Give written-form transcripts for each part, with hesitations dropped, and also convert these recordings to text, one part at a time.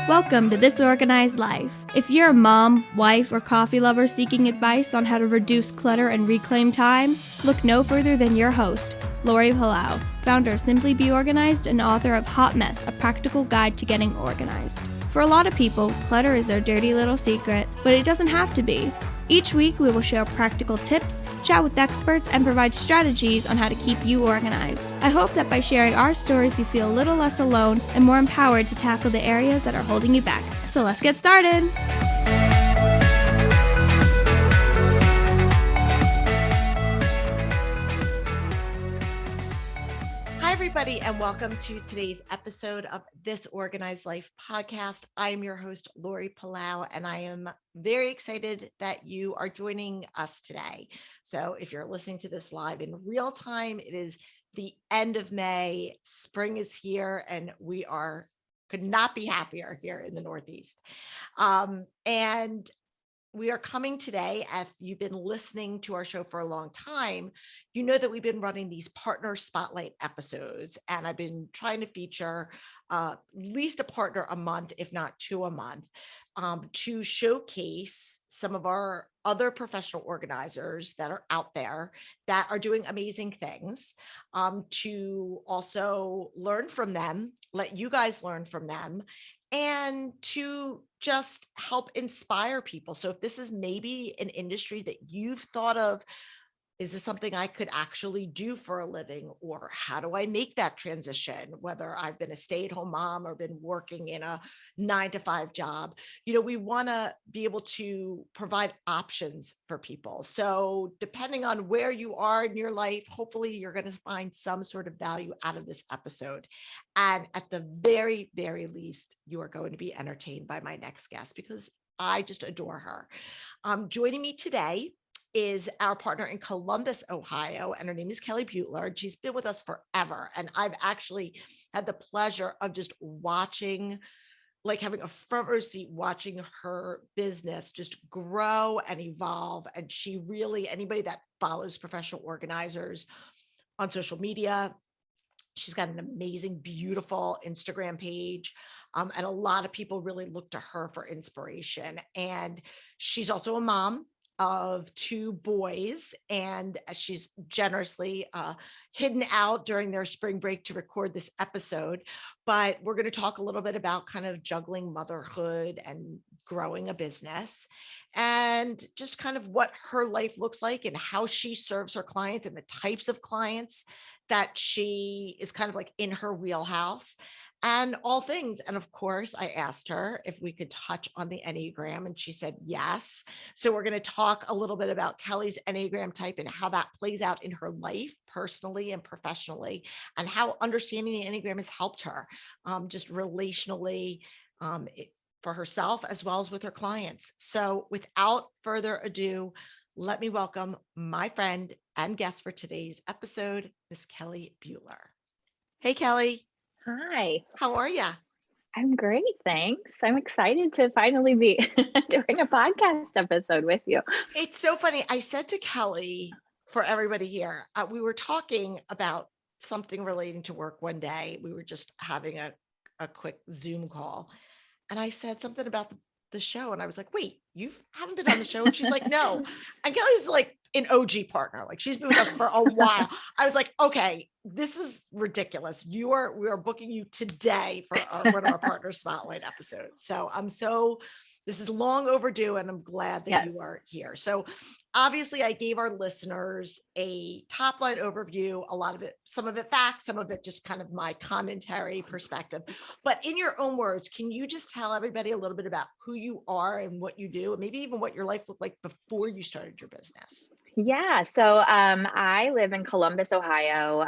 Welcome to This Organized Life. If you're a mom, wife, or coffee lover seeking advice on how to reduce clutter and reclaim time, look no further than your host, Lori Palau, founder of Simply Be Organized and author of Hot Mess, a practical guide to getting organized. For a lot of people, clutter is their dirty little secret, but it doesn't have to be. Each week, we will share practical tips, chat with experts, and provide strategies on how to keep you organized. I hope that by sharing our stories, you feel a little less alone and more empowered to tackle the areas that are holding you back. So let's get started! Hi, everybody, and welcome to today's episode of This Organized Life podcast. I am your host, Lori Palau, and I am very excited that you are joining us today. So if you're listening to this live in real time, it is the end of May. Spring is here, and could not be happier here in the Northeast. And we are coming today. If you've been listening to our show for a long time, you know that we've been running these partner spotlight episodes, and I've been trying to feature at least a partner a month, if not two a month, to showcase some of our other professional organizers that are out there that are doing amazing things, to also learn from them, let you guys learn from them, and to just help inspire people. So if this is maybe an industry that you've thought of, is this something I could actually do for a living? Or how do I make that transition? Whether I've been a stay-at-home mom or been working in a 9-to-5 job, we want to be able to provide options for people. So depending on where you are in your life, hopefully you're going to find some sort of value out of this episode. And at the very, very least, you are going to be entertained by my next guest because I just adore her. Joining me today is our partner in Columbus, Ohio, and her name is Kelly Beutler. She's been with us forever, and I've actually had the pleasure of just watching, like having a front row seat, watching her business just grow and evolve. And she really, anybody that follows professional organizers on social media, she's got an amazing, beautiful Instagram page. And a lot of people really look to her for inspiration. And she's also a mom of 2 boys, and she's generously hidden out during their spring break to record this episode. But we're going to talk a little bit about kind of juggling motherhood and growing a business, and just kind of what her life looks like and how she serves her clients and the types of clients that she is kind of like in her wheelhouse and all things. And of course, I asked her if we could touch on the Enneagram, and she said yes. So we're going to talk a little bit about Kelly's Enneagram type and how that plays out in her life, personally and professionally, and how understanding the Enneagram has helped her just relationally for herself as well as with her clients. So without further ado, let me welcome my friend and guest for today's episode, Miss Kelly Beutler. Hey, Kelly. Hi. How are you? I'm great, thanks. I'm excited to finally be doing a podcast episode with you. It's so funny. I said to Kelly, for everybody here, we were talking about something relating to work one day. We were just having a quick Zoom call. And I said something about the show. And I was like, wait, you haven't been on the show? And she's like, no. And Kelly's like an OG partner. Like she's been with us for a while. I was like, okay, this is ridiculous. We are booking you today for one of our partner spotlight episodes. So this is long overdue, and I'm glad that you are here. So obviously I gave our listeners a top line overview, a lot of it, some of it facts, some of it just kind of my commentary perspective. But in your own words, can you just tell everybody a little bit about who you are and what you do, and maybe even what your life looked like before you started your business? Yeah, so I live in Columbus, Ohio,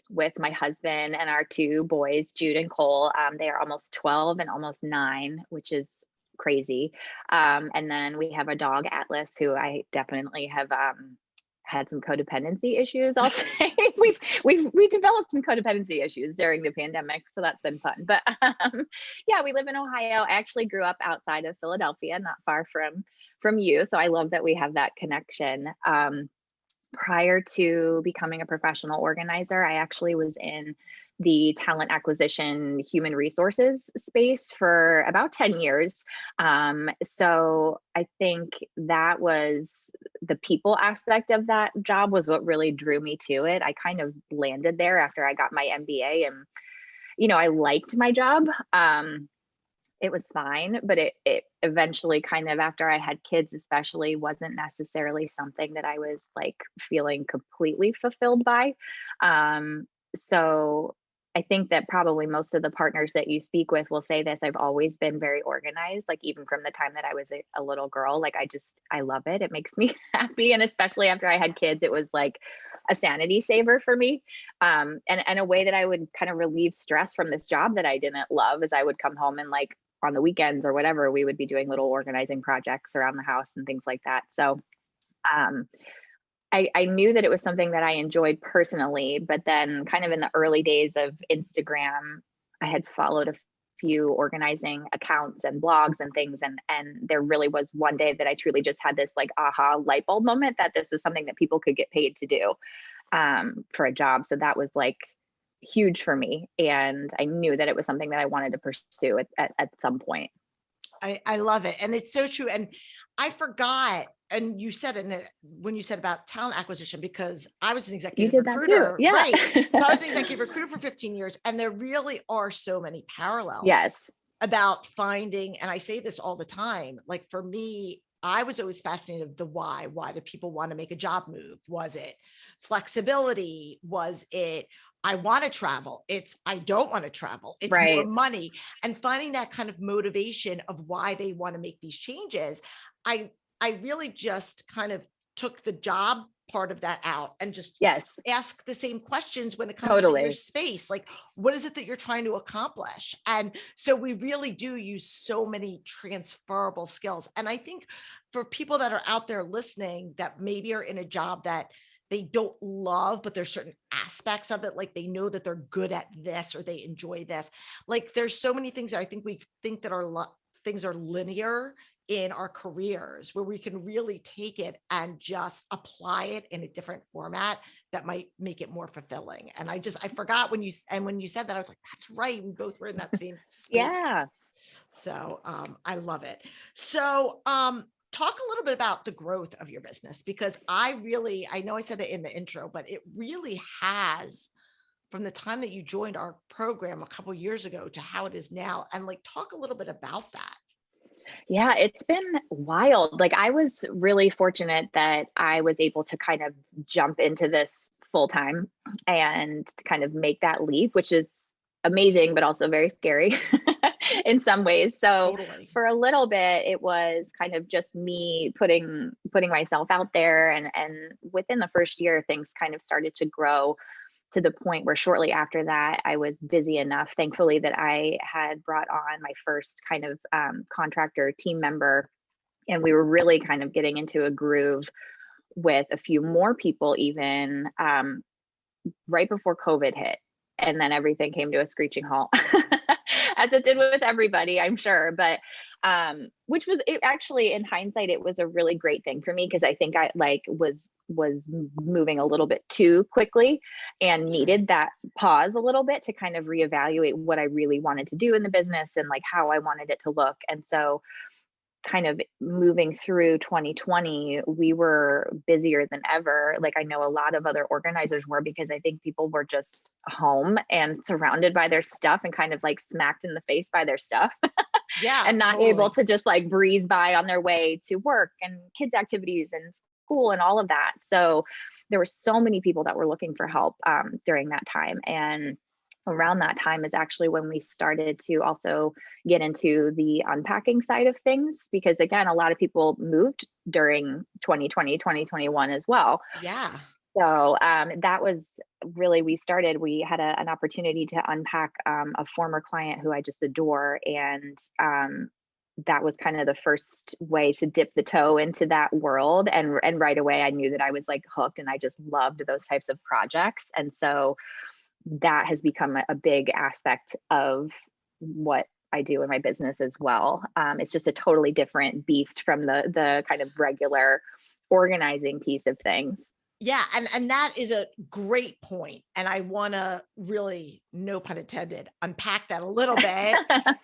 with my husband and our 2 boys, Jude and Cole. They are almost 12 and almost 9, which is crazy. And then we have a dog, Atlas, who I definitely have had some codependency issues. I'll say we developed some codependency issues during the pandemic, so that's been fun. But yeah, we live in Ohio. I actually grew up outside of Philadelphia, not far from you, so I love that we have that connection. Prior to becoming a professional organizer, I actually was in the talent acquisition, human resources space for about 10 years. So I think that was the people aspect of that job was what really drew me to it. I kind of landed there after I got my MBA, and, I liked my job. It was fine, but it eventually kind of, after I had kids especially, wasn't necessarily something that I was like feeling completely fulfilled by. So I think that probably most of the partners that you speak with will say this. I've always been very organized, like even from the time that I was a little girl. Like I love it. It makes me happy. And especially after I had kids, it was like a sanity saver for me. And a way that I would kind of relieve stress from this job that I didn't love is I would come home and like on the weekends or whatever, we would be doing little organizing projects around the house and things like that. So I knew that it was something that I enjoyed personally, but then kind of in the early days of Instagram, I had followed a few organizing accounts and blogs and things. And there really was one day that I truly just had this like aha light bulb moment that this is something that people could get paid to do for a job. So that was like huge for me. And I knew that it was something that I wanted to pursue at some point. I love it. And it's so true. And I forgot, and you said it when you said about talent acquisition, because I was an executive recruiter, yeah. right? So I was an executive recruiter for 15 years, and there really are so many parallels Yes. about finding, and I say this all the time, like for me, I was always fascinated with the why. Why do people want to make a job move? Was it flexibility? Was it, I want to travel? It's, I don't want to travel. It's right. more money. And finding that kind of motivation of why they want to make these changes. I really just kind of took the job part of that out and just ask the same questions when it comes to your space. Like, what is it that you're trying to accomplish? And so we really do use so many transferable skills. And I think for people that are out there listening that maybe are in a job that they don't love, but there's certain aspects of it, like they know that they're good at this or they enjoy this. Like there's so many things that I think we think that are things are linear in our careers, where we can really take it and just apply it in a different format that might make it more fulfilling. And I forgot when you said that, I was like, that's right. We both were in that same space. Yeah. So I love it. So talk a little bit about the growth of your business, because I know I said it in the intro, but it really has, from the time that you joined our program a couple of years ago to how it is now. And like, talk a little bit about that. Yeah, it's been wild. Like I was really fortunate that I was able to kind of jump into this full time and kind of make that leap, which is amazing, but also very scary in some ways. So for a little bit, it was kind of just me putting myself out there. And within the first year, things kind of started to grow to the point where shortly after that, I was busy enough, thankfully, that I had brought on my first kind of contractor team member. And we were really kind of getting into a groove with a few more people, even right before COVID hit. And then everything came to a screeching halt, as it did with everybody, I'm sure. But which was actually, in hindsight, it was a really great thing for me, because I think I was moving a little bit too quickly and needed that pause a little bit to kind of reevaluate what I really wanted to do in the business and like how I wanted it to look. And so kind of moving through 2020, we were busier than ever. Like I know a lot of other organizers were, because I think people were just home and surrounded by their stuff and kind of like smacked in the face by their stuff. Yeah. And not able to just like breeze by on their way to work and kids' activities and school and all of that. So there were so many people that were looking for help during that time. And around that time is actually when we started to also get into the unpacking side of things, because again, a lot of people moved during 2020, 2021 as well. Yeah. So that was really, we had an opportunity to unpack a former client who I just adore. And that was kind of the first way to dip the toe into that world. And right away, I knew that I was like hooked, and I just loved those types of projects. And so that has become a big aspect of what I do in my business as well. It's just a totally different beast from the kind of regular organizing piece of things. Yeah. And that is a great point. And I want to really, no pun intended, unpack that a little bit.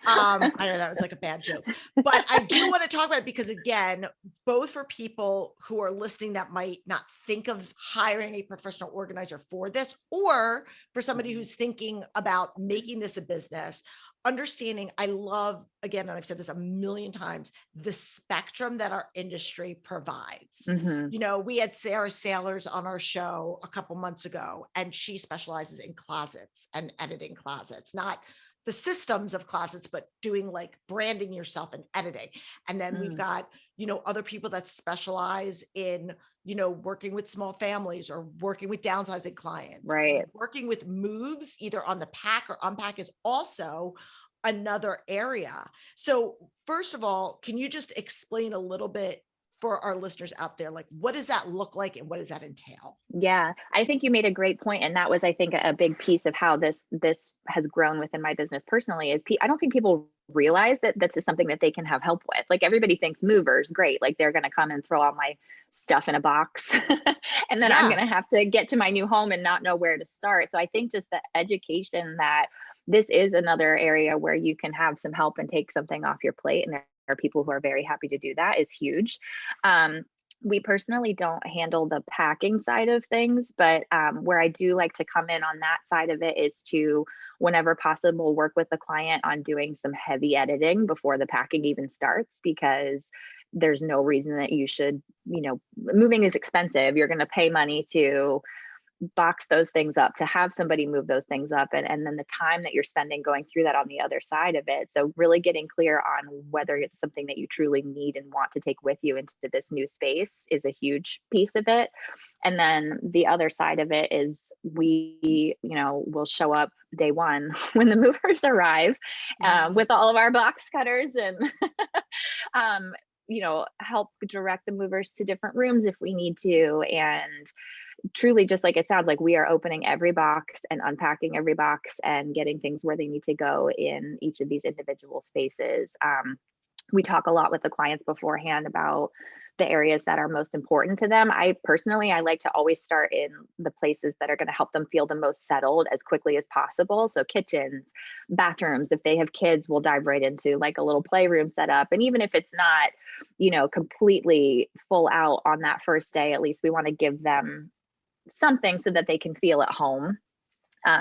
I know that was like a bad joke, but I do want to talk about it because, again, both for people who are listening that might not think of hiring a professional organizer for this, or for somebody who's thinking about making this a business, understanding, I love, again, and I've said this a million times, the spectrum that our industry provides. Mhm. You know, we had Sarah Sailors on our show a couple months ago, and she specializes in closets and editing closets, not the systems of closets, but doing like branding yourself and editing. And then we've got, you know, other people that specialize in, you know, working with small families or working with downsizing clients. Right. Working with moves, either on the pack or unpack, is also another area. So first of all, can you just explain a little bit for our listeners out there, like, what does that look like and what does that entail? Yeah, I think you made a great point, and that was, I think, a big piece of how this has grown within my business personally. Is I don't think people realize that this is something that they can have help with. Like, everybody thinks movers, great, like they're going to come and throw all my stuff in a box, and then I'm Yeah. going to have to get to my new home and not know where to start. So I think just the education that this is another area where you can have some help and take something off your plate, and there are people who are very happy to do that, is huge. We personally don't handle the packing side of things, but where I do like to come in on that side of it is to, whenever possible, work with the client on doing some heavy editing before the packing even starts, because there's no reason that you should, you know, moving is expensive. You're going to pay money to box those things up, to have somebody move those things up, and then the time that you're spending going through that on the other side of it. So really getting clear on whether it's something that you truly need and want to take with you into this new space is a huge piece of it. And then the other side of it is we, you know, will show up day one when the movers arrive, with all of our box cutters and you know, help direct the movers to different rooms if we need to. And truly, just like it sounds, like we are opening every box and unpacking every box and getting things where they need to go in each of these individual spaces. We talk a lot with the clients beforehand about the areas that are most important to them. I like to always start in the places that are going to help them feel the most settled as quickly as possible. So kitchens, bathrooms, if they have kids, we'll dive right into like a little playroom setup. And even if it's not, you know, completely full out on that first day, at least we want to give them something so that they can feel at home.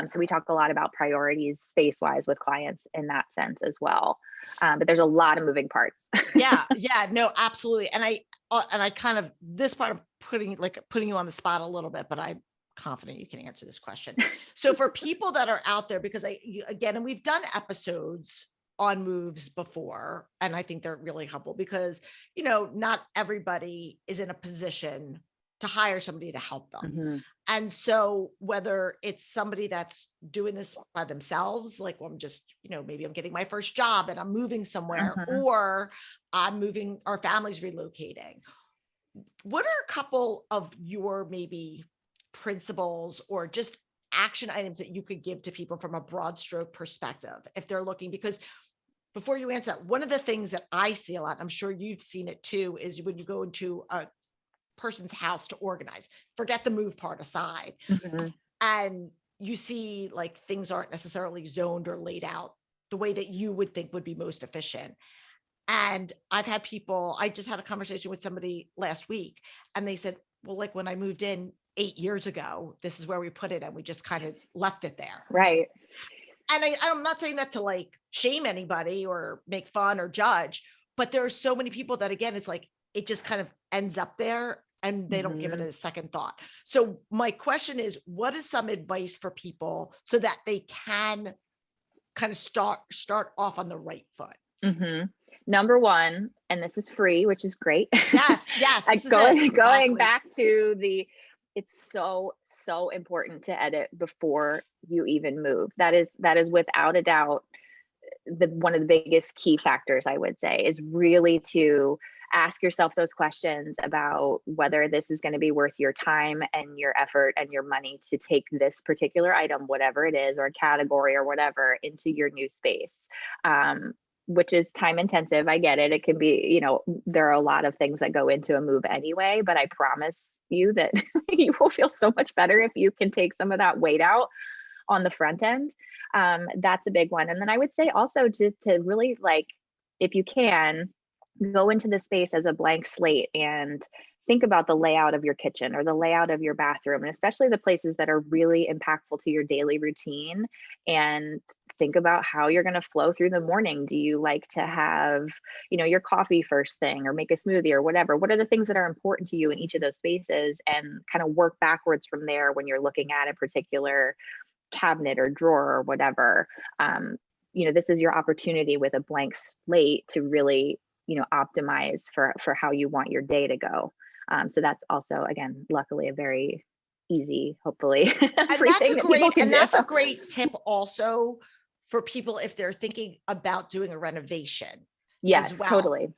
So we talk a lot about priorities space-wise with clients in that sense as well. But there's a lot of moving parts. Yeah. No, absolutely. And I kind of, this part of putting you on the spot a little bit, but I'm confident you can answer this question. So for people that are out there, because again, and we've done episodes on moves before, and I think they're really helpful because, you know, not everybody is in a position to hire somebody to help them. Mm-hmm. And so whether it's somebody that's doing this by themselves, like, well, I'm just, you know, maybe I'm getting my first job and I'm moving somewhere, or I'm moving, our family's relocating. What are a couple of your maybe principles or just action items that you could give to people from a broad stroke perspective if they're looking? Because before you answer that, one of the things that I see a lot, I'm sure you've seen it too, is when you go into a person's house to organize, forget the move part aside, and you see like things aren't necessarily zoned or laid out the way that you would think would be most efficient. And I've had people, I just had a conversation with somebody last week, and they said, well, like when I moved in 8 years ago, this is where we put it, and we just kind of left it there. Right. And I'm not saying that to like shame anybody or make fun or judge, but there are so many people that, again, it's like, it just kind of ends up there and they don't give it a second thought. So my question is, what is some advice for people so that they can kind of start off on the right foot? Number one, and this is free, which is great. Yes. Going back to it's so important to edit before you even move. That is without a doubt one of the biggest key factors, I would say, is really to ask yourself those questions about whether this is going to be worth your time and your effort and your money to take this particular item, whatever it is, or a category or whatever, into your new space. which is time intensive. I get it. It can be, you know, there are a lot of things that go into a move anyway, but I promise you that you will feel so much better if you can take some of that weight out on the front end. That's a big one. And then I would say also to really, like, if you can, go into the space as a blank slate and think about the layout of your kitchen or the layout of your bathroom, and especially the places that are really impactful to your daily routine, and think about how you're going to flow through the morning. Do you like to have, you know, your coffee first thing, or make a smoothie or whatever? What are the things that are important to you in each of those spaces, and kind of work backwards from there when you're looking at a particular cabinet or drawer or whatever. You know, this is your opportunity with a blank slate to really, you know, optimize for how you want your day to go. So that's also, again, luckily a very easy, hopefully, free thing that people can do. That's a great tip also for people if they're thinking about doing a renovation. Yes, as well. totally.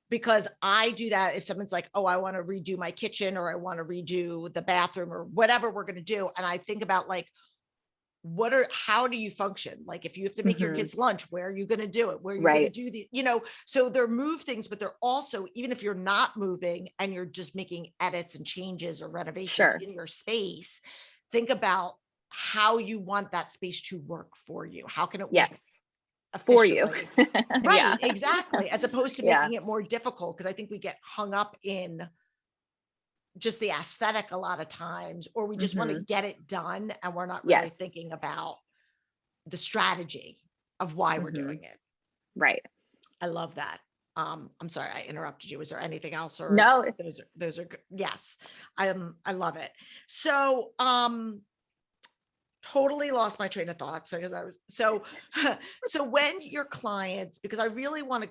Because I do that if someone's like, oh, I want to redo my kitchen, or I want to redo the bathroom, or whatever we're going to do. And I think about, like, how do you function? Like, if you have to make your kids lunch, where are you going to do it? Where are you going to do the, you know, so they're move things, but they're also, even if you're not moving and you're just making edits and changes or renovations in your space, think about how you want that space to work for you. How can it work for you? Right. Exactly. As opposed to making it more difficult. Cause I think we get hung up in just the aesthetic a lot of times, or we just want to get it done, and we're not really thinking about the strategy of why we're doing it. Right. I love that. I'm sorry, I interrupted you. Was there anything else? Or no, those are good. Yes. I love it. So, totally lost my train of thought. So when your clients, because I really want to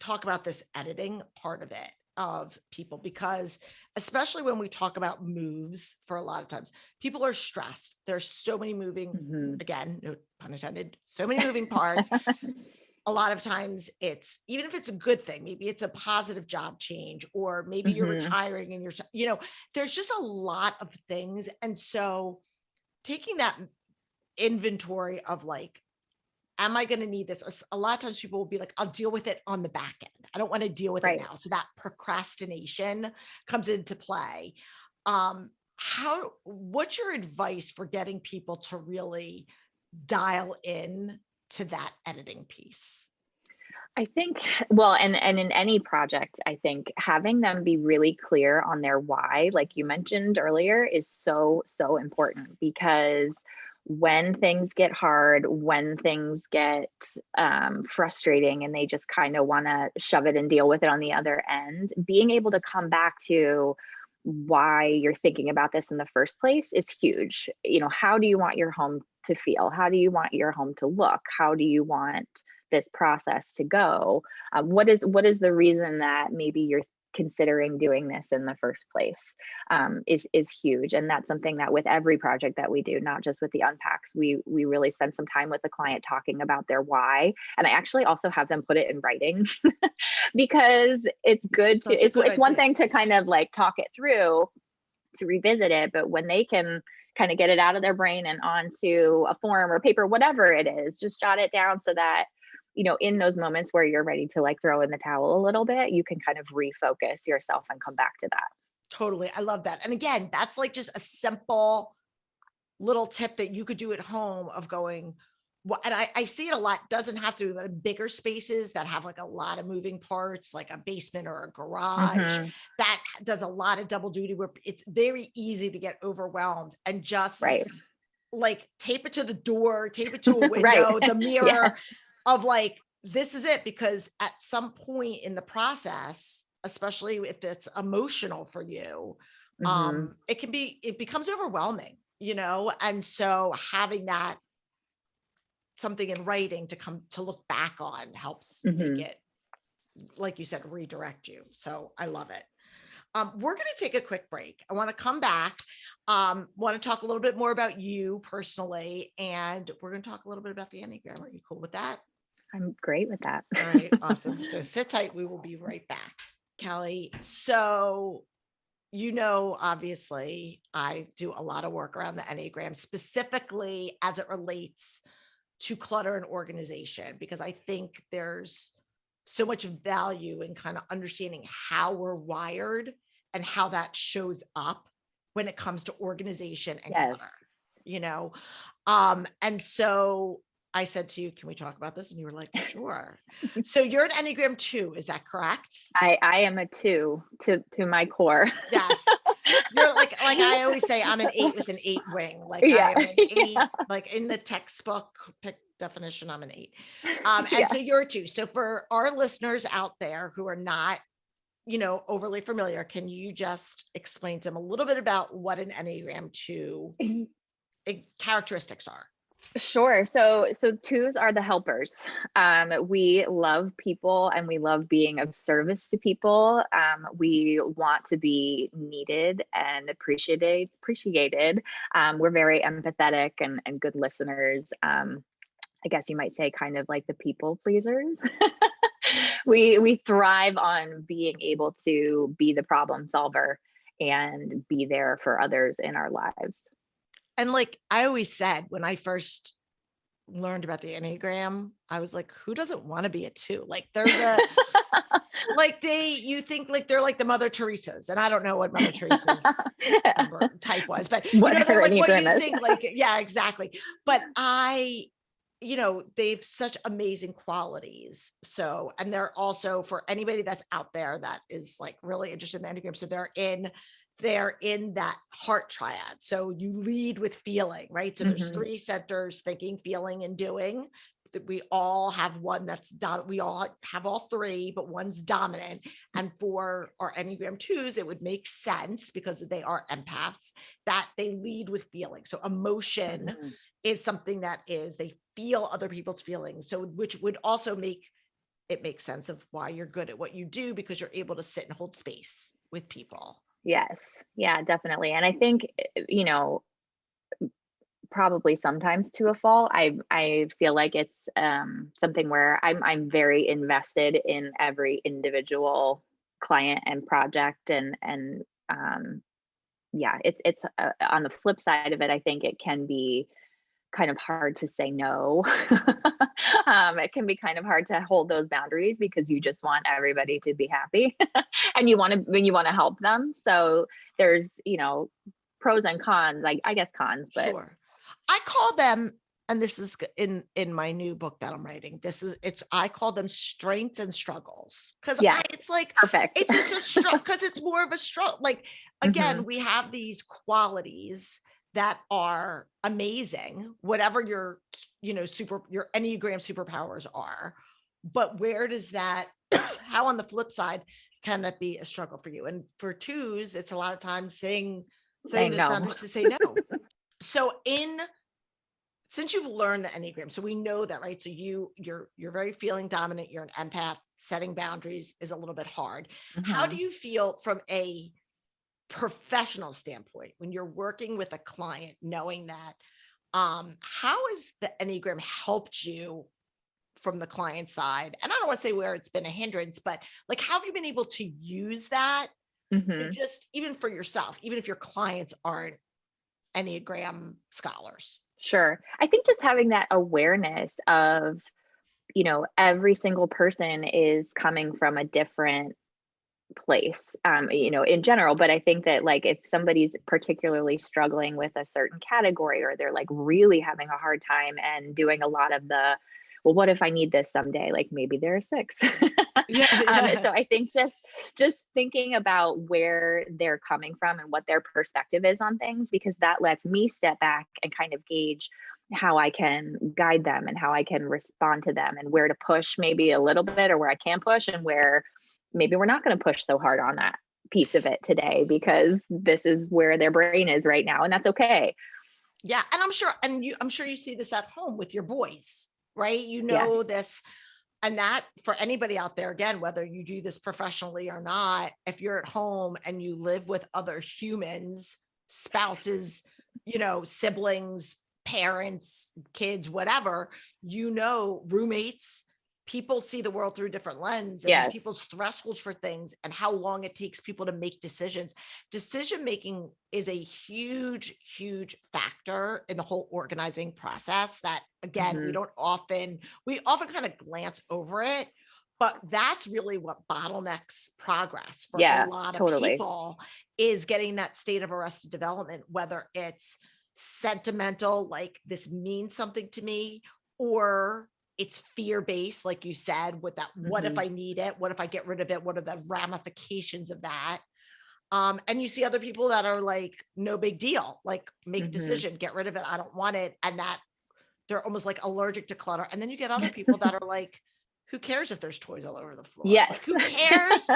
talk about this editing part of it, of people, because especially when we talk about moves, for a lot of times people are stressed. There's so many moving, again, no pun intended, so many moving parts. A lot of times it's, even if it's a good thing, maybe it's a positive job change, or maybe you're retiring and you know, there's just a lot of things. And so taking that inventory of, like, am I going to need this? A lot of times people will be like, I'll deal with it on the back end. I don't want to deal with it now. So that procrastination comes into play. What's your advice for getting people to really dial in to that editing piece? I think, well, and in any project, I think having them be really clear on their why, like you mentioned earlier, is so, so important, because when things get hard, when things get frustrating, and they just kind of want to shove it and deal with it on the other end, being able to come back to why you're thinking about this in the first place is huge. You know, how do you want your home to feel? How do you want your home to look? How do you want this process to go? What is the reason that maybe you're considering doing this in the first place, is huge. And that's something that with every project that we do, not just with the unpacks, we really spend some time with the client talking about their why. And I actually also have them put it in writing because it's good to, it's one thing to kind of like talk it through, to revisit it, but when they can kind of get it out of their brain and onto a form or paper, whatever it is, just jot it down so that, you know, in those moments where you're ready to like throw in the towel a little bit, you can kind of refocus yourself and come back to that. Totally. I love that. And again, that's like just a simple little tip that you could do at home of going, well, and I see it a lot. Doesn't have to be bigger spaces that have like a lot of moving parts, like a basement or a garage that does a lot of double duty, where it's very easy to get overwhelmed, and just like tape it to the door, tape it to a window, the mirror of like, this is it. Because at some point in the process, especially if it's emotional for you, it becomes overwhelming, you know? And so having that something in writing to look back on helps make it, like you said, redirect you. So I love it. We're going to take a quick break. I want to come back, want to talk a little bit more about you personally, and we're going to talk a little bit about the Enneagram. Are you cool with that? I'm great with that. All right. Awesome. So sit tight. We will be right back. Kelly. So, you know, obviously I do a lot of work around the Enneagram, specifically as it relates to clutter and organization, because I think there's so much value in kind of understanding how we're wired and how that shows up when it comes to organization and Yes. clutter, and so I said to you, can we talk about this? And you were like, sure. So you're an Enneagram 2, is that correct? I am a 2 to my core. Yes. You're like I always say, I'm an 8 with an 8 wing. Like Yeah. I am an 8, like in the textbook definition, I'm an 8. And so you're a 2. So for our listeners out there who are not, overly familiar, can you just explain to them a little bit about what an Enneagram 2 characteristics are? Sure. So 2s are the helpers. We love people and we love being of service to people. We want to be needed and appreciated. We're very empathetic and good listeners. I guess you might say kind of like the people pleasers. We thrive on being able to be the problem solver and be there for others in our lives. And like I always said, when I first learned about the Enneagram, I was like, who doesn't want to be a 2? Like they're the, you think like they're like the Mother Teresa's, and I don't know what Mother Teresa's type was, but they're like what you think, like, yeah, exactly. But they've such amazing qualities. So, and they're also, for anybody that's out there that is like really interested in the Enneagram, so they're in that heart triad. So you lead with feeling, right? So there's 3 centers: thinking, feeling, and doing. We all have one that's we all have all 3, but one's dominant. And for our Enneagram 2s, it would make sense, because they are empaths, that they lead with feeling. So emotion is something that they feel other people's feelings. So which would also make sense of why you're good at what you do, because you're able to sit and hold space with people. Yes. Yeah, definitely. And I think, probably sometimes to a fault, I feel like it's something where I'm very invested in every individual client and project, and it's on the flip side of it, I think it can be kind of hard to say no. It can be kind of hard to hold those boundaries, because you just want everybody to be happy and you want to help them. So there's, pros and cons, I guess cons, but sure. I call them, and this is in my new book that I'm writing, I call them strengths and struggles, because it's like perfect. It's just because it's more of a struggle. Like, again, we have these qualities that are amazing, whatever your your Enneagram superpowers are. But where does that, how on the flip side can that be a struggle for you? And for 2s, it's a lot of times saying those boundaries to say no. So since you've learned the Enneagram, so we know that, right? So you're very feeling dominant, you're an empath, setting boundaries is a little bit hard. How do you feel from a professional standpoint when you're working with a client, knowing that, how has the Enneagram helped you from the client side? And I don't want to say where it's been a hindrance, but like, how have you been able to use that to just, even for yourself, even if your clients aren't Enneagram scholars? Sure. I think just having that awareness of, every single person is coming from a different place, in general. But I think that, like, if somebody's particularly struggling with a certain category, or they're like really having a hard time and doing a lot of the, well, what if I need this someday? Like, maybe they're a 6. So I think just thinking about where they're coming from and what their perspective is on things, because that lets me step back and kind of gauge how I can guide them and how I can respond to them, and where to push maybe a little bit, or where I can push, and where maybe we're not going to push so hard on that piece of it today, because this is where their brain is right now, and that's okay. Yeah. And I'm sure you see this at home with your boys, right? This, and that, for anybody out there, again, whether you do this professionally or not, if you're at home and you live with other humans, spouses, siblings, parents, kids, whatever, roommates, people see the world through a different lens, and people's thresholds for things, and how long it takes people to make decisions. Decision making is a huge, huge factor in the whole organizing process that again, we often kind of glance over it, but that's really what bottlenecks progress for a lot of totally. people, is getting that state of arrested development, whether it's sentimental, like this means something to me, or it's fear-based, like you said, with that, what if I need it? What if I get rid of it? What are the ramifications of that? And you see other people that are like, no big deal, like make a decision, get rid of it. I don't want it. And that they're almost like allergic to clutter. And then you get other people that are like, who cares if there's toys all over the floor? Yes. Like, who cares?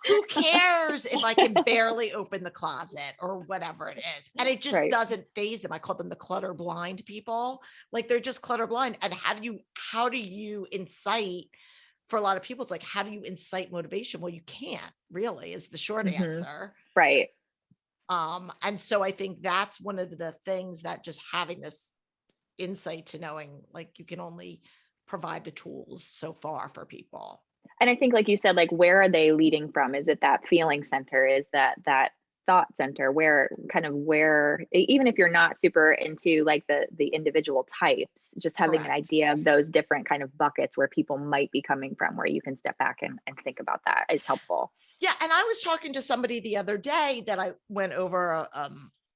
Who cares if I can barely open the closet or whatever it is? And it just doesn't faze them. I call them the clutter blind people. Like, they're just clutter blind. And how do you incite, for a lot of people, it's like, how do you incite motivation? Well, you can't really, is the short answer. Right. And so I think that's one of the things, that just having this insight to knowing, like, you can only provide the tools so far for people. And I think, like you said, like, where are they leading from? Is it that feeling center? Is that thought center? Where, even if you're not super into like the individual types, just having an idea of those different kind of buckets where people might be coming from, where you can step back and think about that, is helpful. Yeah. And I was talking to somebody the other day that I went over,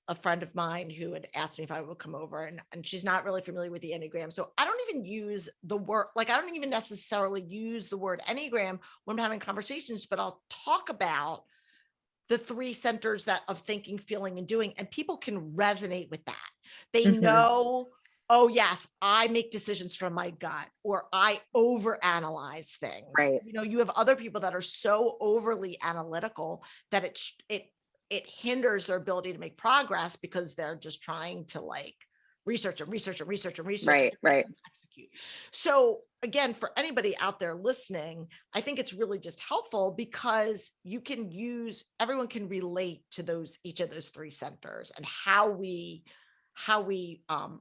a friend of mine who had asked me if I would come over, and she's not really familiar with the Enneagram. So I don't even use the word, like, I don't even necessarily use the word Enneagram when I'm having conversations, but I'll talk about the 3 centers of thinking, feeling, and doing, and people can resonate with that. They know, oh yes, I make decisions from my gut, or I overanalyze things. Right. You have other people that are so overly analytical that it hinders their ability to make progress, because they're just trying to like research and Right. execute. So again, for anybody out there listening, I think it's really just helpful, because everyone can relate to each of those 3 centers, and how we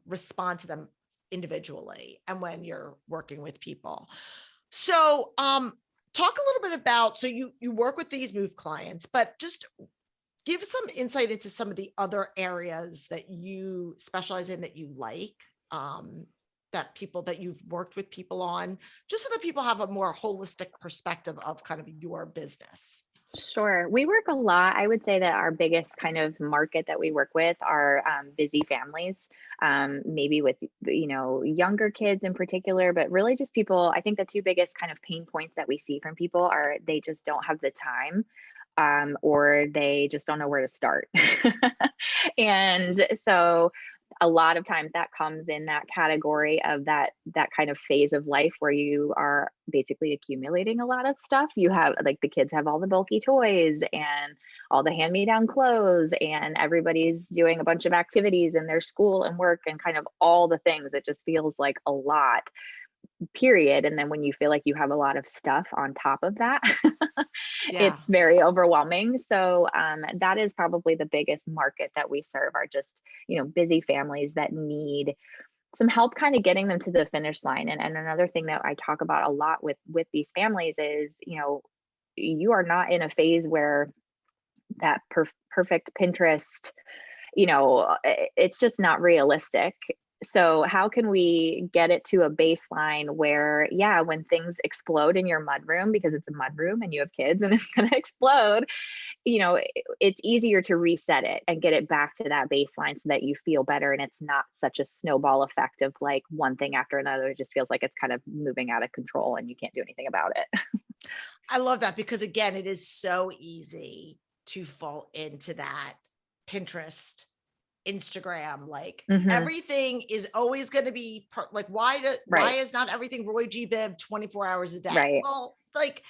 respond to them individually, and when you're working with people. So talk a little bit about, so you work with these move clients, but just give some insight into some of the other areas that you specialize in, that you like, that you've worked with people on, just so that people have a more holistic perspective of kind of your business. Sure. We work a lot. I would say that our biggest kind of market that we work with are busy families, maybe with, younger kids in particular, but really just people. I think the 2 biggest kind of pain points that we see from people are, they just don't have the time, or they just don't know where to start. And so a lot of times that comes in that category of that kind of phase of life where you are basically accumulating a lot of stuff. You have, like, the kids have all the bulky toys and all the hand-me-down clothes, and everybody's doing a bunch of activities in their school and work, and kind of all the things. It just feels like a lot, period. And then when you feel like you have a lot of stuff on top of that, it's very overwhelming. So that is probably the biggest market that we serve, are just, busy families that need some help kind of getting them to the finish line. And another thing that I talk about a lot with these families is, you are not in a phase where that perfect Pinterest, it's just not realistic. So how can we get it to a baseline where, when things explode in your mudroom, because it's a mudroom and you have kids and it's going to explode, it's easier to reset it and get it back to that baseline, so that you feel better. And it's not such a snowball effect of like one thing after another. It just feels like it's kind of moving out of control and you can't do anything about it. I love that, because again, it is so easy to fall into that Pinterest, Instagram, like everything is always going to be like, why is not everything Roy G. Biv 24 hours a day? Right. Well, like,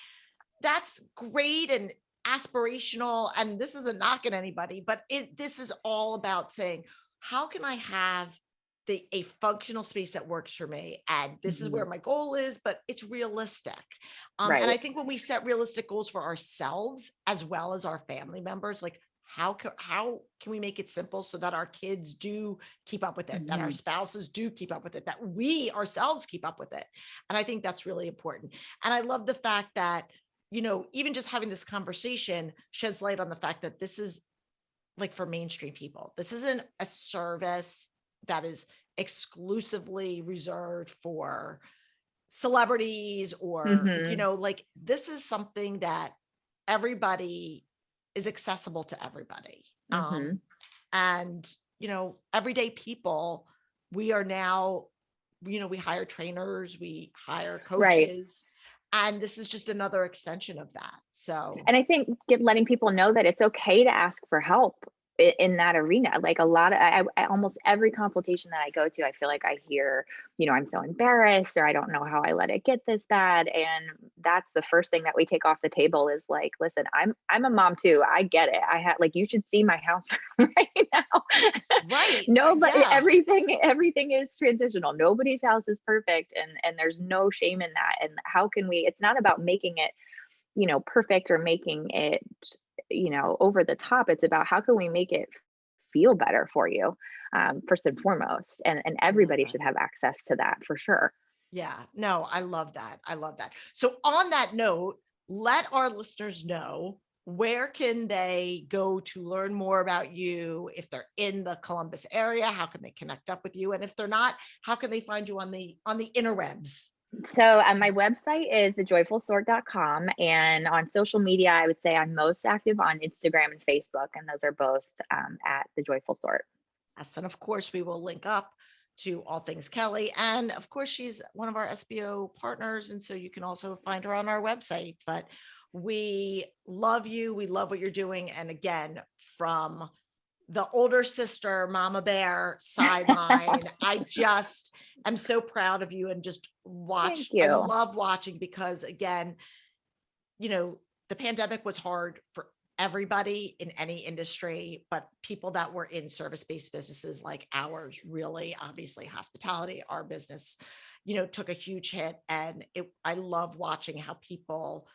that's great and aspirational, and this isn't knocking anybody, but this is all about saying, how can I have a functional space that works for me, and this is where my goal is, but it's realistic. And I think when we set realistic goals for ourselves as well as our family members, like, how can we make it simple so that our kids do keep up with it, that our spouses do keep up with it, that we ourselves keep up with it? And I think that's really important. And I love the fact that, even just having this conversation sheds light on the fact that this is like for mainstream people. This isn't a service that is exclusively reserved for celebrities or, like this is something that everybody is accessible to everybody. And, everyday people, we are now, we hire trainers, we hire coaches, and this is just another extension of that. So, and I think letting people know that it's okay to ask for help in that arena. Like a lot of, I almost every consultation that I go to, I feel like I hear, I'm so embarrassed, or I don't know how I let it get this bad. And that's the first thing that we take off the table is like, listen, I'm a mom too. I get it. I had you should see my house right now. Right. No, but everything is transitional. Nobody's house is perfect. And there's no shame in that. And how can it's not about making it, perfect or making it, over the top. It's about how can we make it feel better for you, first and foremost. And everybody should have access to that for sure. Yeah, no, I love that. I love that. So on that note, let our listeners know, where can they go to learn more about you? If they're in the Columbus area, how can they connect up with you? And if they're not, how can they find you on the interwebs? So my website is thejoyfulsort.com, and on social media, I would say I'm most active on Instagram and Facebook, and those are both at The Joyful Sort. Yes, and of course, we will link up to all things Kelly. And of course, she's one of our SBO partners, and so you can also find her on our website. But we love you. We love what you're doing. And again, from the older sister, Mama Bear sideline, I just am so proud of you and just watch. I love watching because again, the pandemic was hard for everybody in any industry, but people that were in service-based businesses like ours, really, obviously hospitality, our business, took a huge hit. And I love watching how people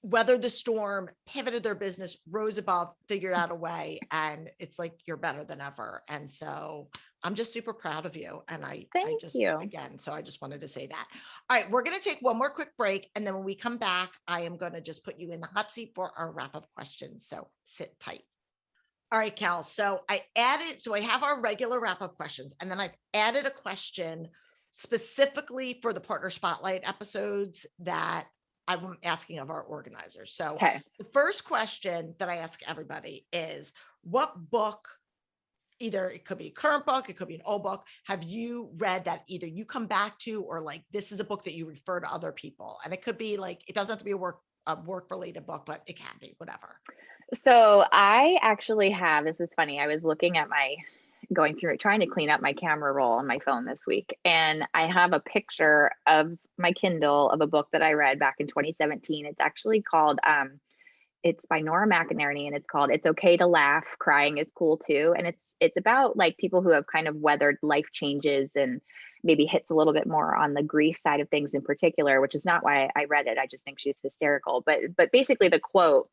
weathered the storm, pivoted their business, rose above, figured out a way. And it's like, you're better than ever. And so I'm just super proud of you. And Thank you. Again, so I just wanted to say that. All right, we're going to take one more quick break. And then when we come back, I am going to just put you in the hot seat for our wrap-up questions. So sit tight. All right, Cal. So I have our regular wrap-up questions, and then I've added a question specifically for the Partner Spotlight episodes that I'm asking of our organizers. So The first question that I ask everybody is, what book, either it could be a current book, it could be an old book, have you read that either you come back to, or like, this is a book that you refer to other people? And it could be like, it doesn't have to be a work related book, but it can be whatever. So I actually have, this is funny. I was looking at going through it, trying to clean up my camera roll on my phone this week. And I have a picture of my Kindle of a book that I read back in 2017. It's actually called, it's by Nora McInerney, and it's called It's Okay to Laugh, Crying is Cool Too. And it's about like people who have kind of weathered life changes, and maybe hits a little bit more on the grief side of things in particular, which is not why I read it. I just think she's hysterical. But basically the quote,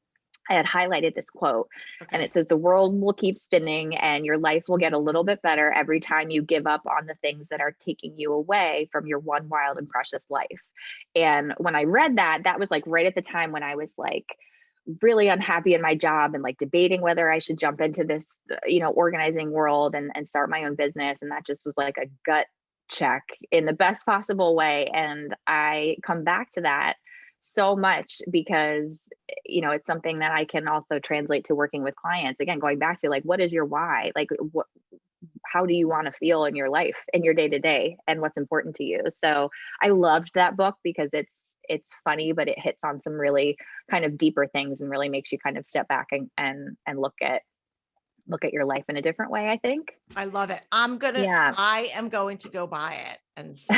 I had highlighted this quote, and it says, the world will keep spinning and your life will get a little bit better every time you give up on the things that are taking you away from your one wild and precious life. And when I read that, that was like right at the time when I was like really unhappy in my job and like debating whether I should jump into this, organizing world and start my own business. And that just was like a gut check in the best possible way. And I come back to that so much because, it's something that I can also translate to working with clients. Again, going back to like, what is your why? Like, how do you want to feel in your life, in your day to day, and what's important to you? So I loved that book because it's funny, but it hits on some really kind of deeper things and really makes you kind of step back and look at your life in a different way, I think. I love it. I am going to go buy it. And so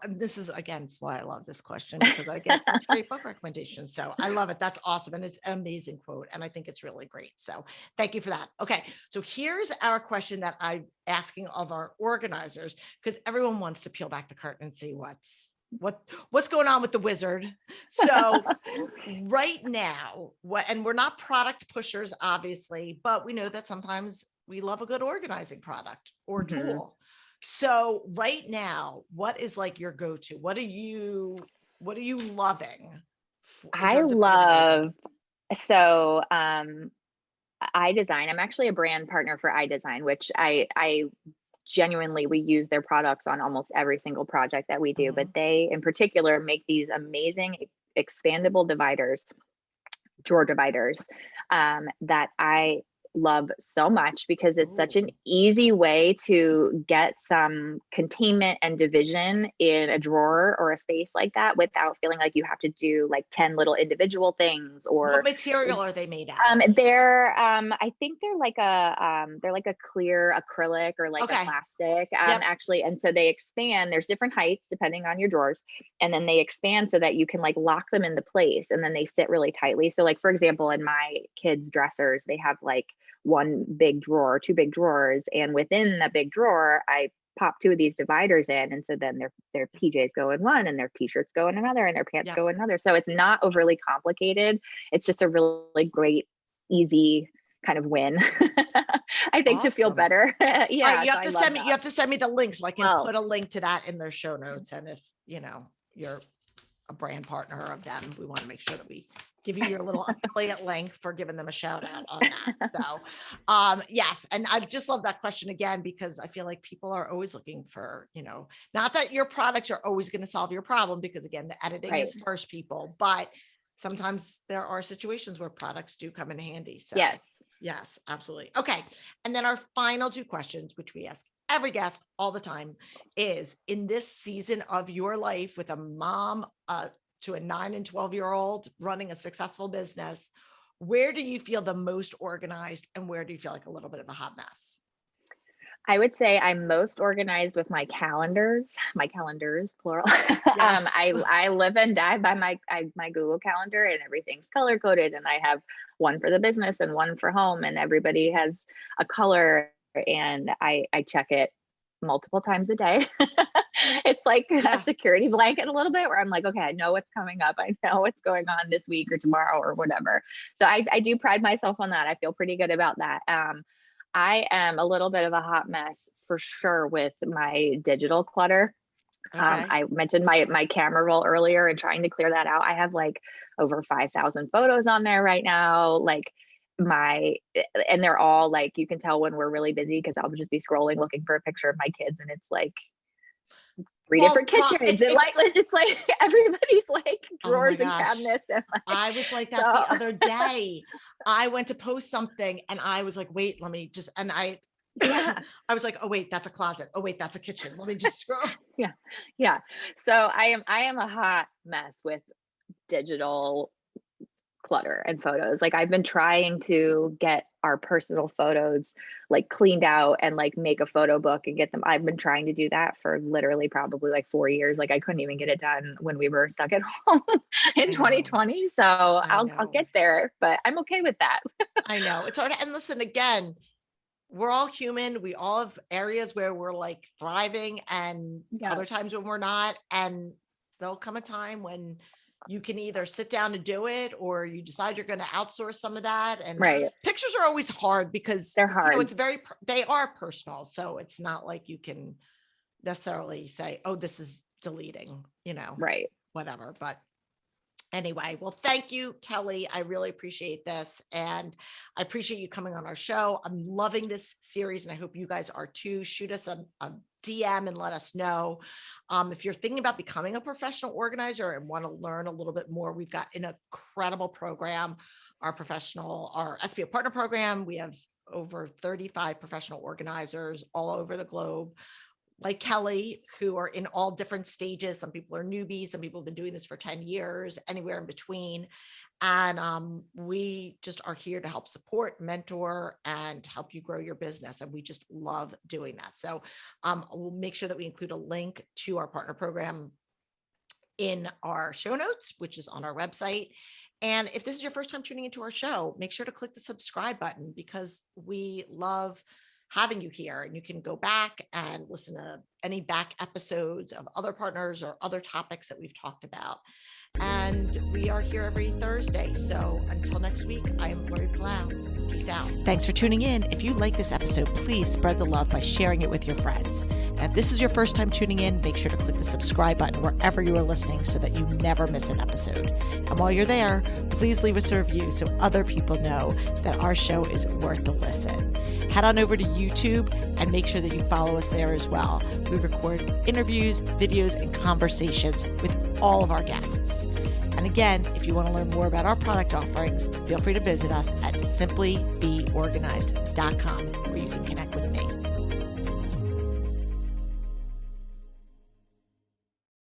this is, again, it's why I love this question, because I get such great book recommendations. So I love it. That's awesome. And it's an amazing quote. And I think it's really great. So thank you for that. Okay. So here's our question that I'm asking of our organizers, because everyone wants to peel back the curtain and see what's going on with the wizard. So right now, and we're not product pushers, obviously, but we know that sometimes we love a good organizing product or tool. So right now, what is like your go-to? What are you loving? iDesign. I'm actually a brand partner for iDesign, which I genuinely, we use their products on almost every single project that we do, but they in particular make these amazing expandable dividers, drawer dividers, that I love so much because it's such an easy way to get some containment and division in a drawer or a space like that without feeling like you have to do like 10 little individual things. Or what material are they made out of? They're I think they're like a clear acrylic or like a plastic, actually. And so they expand. There's different heights depending on your drawers, and then they expand so that you can like lock them into place, and then they sit really tightly. So like, for example, in my kids' dressers, they have like one big drawer, two big drawers, and within that big drawer, I pop two of these dividers in, and so then their PJs go in one, and their t-shirts go in another, and their pants go in another. So it's not overly complicated. It's just a really great, easy kind of win. I think to feel better. Yeah. Right, you have to send me the link so I can put a link to that in their show notes. And if you're a brand partner of them, we want to make sure that we give you your little affiliate link for giving them a shout out on that. So, yes. And I just love that question again, because I feel like people are always looking for, not that your products are always going to solve your problem, because again, the editing is first, people, but sometimes there are situations where products do come in handy. So yes, absolutely. Okay. And then our final two questions, which we ask every guest all the time, is in this season of your life with a mom, to a 9 and 12-year-old running a successful business, where do you feel the most organized, and where do you feel like a little bit of a hot mess? I would say I'm most organized with my calendars, plural. Yes. I live and die by my Google Calendar, and everything's color coded, and I have one for the business and one for home, and everybody has a color, and I check it multiple times a day. It's like a security blanket a little bit, where I'm like, okay, I know what's coming up. I know what's going on this week or tomorrow or whatever. So I do pride myself on that. I feel pretty good about that. I am a little bit of a hot mess for sure with my digital clutter. Okay. I mentioned my camera roll earlier and trying to clear that out. I have like over 5,000 photos on there right now. And they're all like, you can tell when we're really busy, because I'll just be scrolling looking for a picture of my kids, and it's like three different kitchens, and it's like everybody's like drawers and cabinets. And I was like that the other day. I went to post something and I was like, wait, let me just, and I was like, oh wait, that's a closet. Oh wait, that's a kitchen. Let me just scroll. Yeah. So I am a hot mess with digital clutter and photos. Like, I've been trying to get our personal photos like cleaned out and like make a photo book and get them. I've been trying to do that for literally probably like 4 years. Like, I couldn't even get it done when we were stuck at home in 2020. So I'll get there, but I'm okay with that. I know it's hard. And listen, again, we're all human. We all have areas where we're like thriving and other times when we're not. And there'll come a time when you can either sit down and do it, or you decide you're going to outsource some of that. And pictures are always hard because they're hard. They are personal. So it's not like you can necessarily say, oh, this is deleting, whatever. But anyway, well, thank you, Kelly. I really appreciate this. And I appreciate you coming on our show. I'm loving this series, and I hope you guys are too. Shoot us a DM and let us know. If you're thinking about becoming a professional organizer and want to learn a little bit more, we've got an incredible program, our SPO partner program. We have over 35 professional organizers all over the globe, like Kelly, who are in all different stages. Some people are newbies, some people have been doing this for 10 years, anywhere in between. And we just are here to help support, mentor, and help you grow your business. And we just love doing that. So we'll make sure that we include a link to our partner program in our show notes, which is on our website. And if this is your first time tuning into our show, make sure to click the subscribe button, because we love having you here, and you can go back and listen to any back episodes of other partners or other topics that we've talked about. And we are here every Thursday. So until next week, I am Lori Palau. Peace out. Thanks for tuning in. If you like this episode, please spread the love by sharing it with your friends. And if this is your first time tuning in, make sure to click the subscribe button wherever you are listening so that you never miss an episode. And while you're there, please leave us a review so other people know that our show is worth a listen. Head on over to YouTube and make sure that you follow us there as well. We record interviews, videos, and conversations with all of our guests. And again, if you want to learn more about our product offerings, feel free to visit us at simplybeorganized.com, where you can connect with